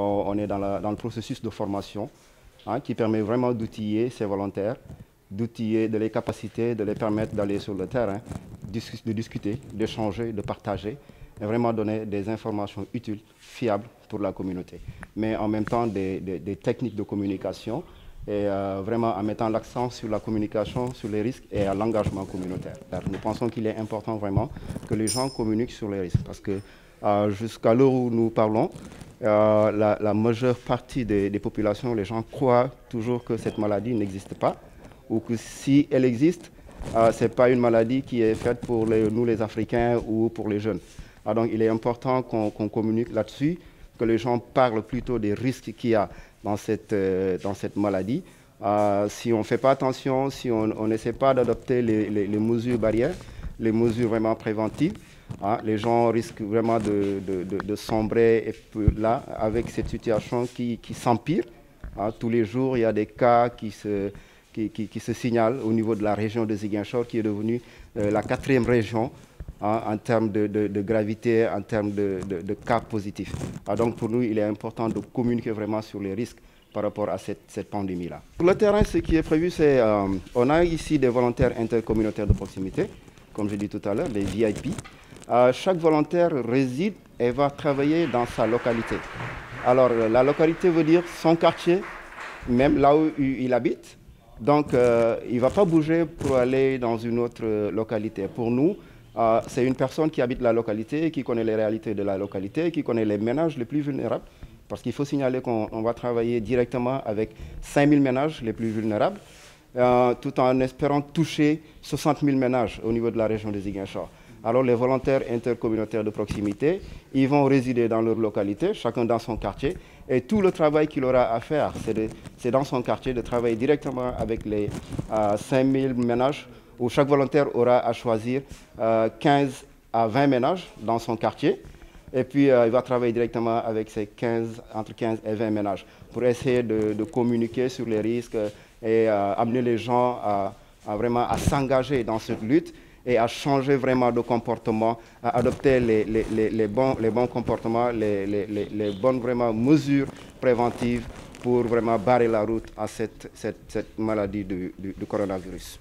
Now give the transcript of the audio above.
On est dans le processus de formation qui permet vraiment d'outiller ces volontaires, d'outiller, de les capaciter, de les permettre d'aller sur le terrain, de discuter, d'échanger, de partager et vraiment donner des informations utiles, fiables pour la communauté. Mais en même temps des techniques de communication et vraiment en mettant l'accent sur la communication, sur les risques et à l'engagement communautaire. Nous pensons qu'il est important vraiment que les gens communiquent sur les risques parce que jusqu'à l'heure où nous parlons, la majeure partie des populations, les gens croient toujours que cette maladie n'existe pas ou que si elle existe, ce n'est pas une maladie qui est faite pour nous les Africains ou pour les jeunes. Donc il est important qu'on communique là-dessus, que les gens parlent plutôt des risques qu'il y a dans cette maladie. Si on ne fait pas attention, si on n'essaie pas d'adopter les mesures barrières, les mesures vraiment préventives, les gens risquent vraiment de sombrer et là, avec cette situation qui s'empire. Tous les jours, il y a des cas qui se signalent au niveau de la région de Ziguinchor, qui est devenue la 4e région en termes de gravité, en termes de cas positifs. Donc pour nous, il est important de communiquer vraiment sur les risques par rapport à cette pandémie-là. Sur le terrain, ce qui est prévu, c'est on a ici des volontaires intercommunautaires de proximité, comme je dis tout à l'heure, les VIP. Chaque volontaire réside et va travailler dans sa localité. Alors la localité veut dire son quartier, même là où il habite. Donc il ne va pas bouger pour aller dans une autre localité. Pour nous, c'est une personne qui habite la localité, qui connaît les réalités de la localité, qui connaît les ménages les plus vulnérables. Parce qu'il faut signaler qu'on va travailler directement avec 5000 ménages les plus vulnérables, tout en espérant toucher 60 000 ménages au niveau de la région de Ziguinchor. Alors les volontaires intercommunautaires de proximité, ils vont résider dans leur localité, chacun dans son quartier, et tout le travail qu'il aura à faire, c'est dans son quartier de travailler directement avec les 5000 ménages, où chaque volontaire aura à choisir 15 à 20 ménages dans son quartier. Et puis, il va travailler directement avec ces entre 15 et 20 ménages pour essayer de communiquer sur les risques et amener les gens vraiment à s'engager dans cette lutte et à changer vraiment de comportement, à adopter les bons comportements, les bonnes vraiment mesures préventives pour vraiment barrer la route à cette maladie du coronavirus.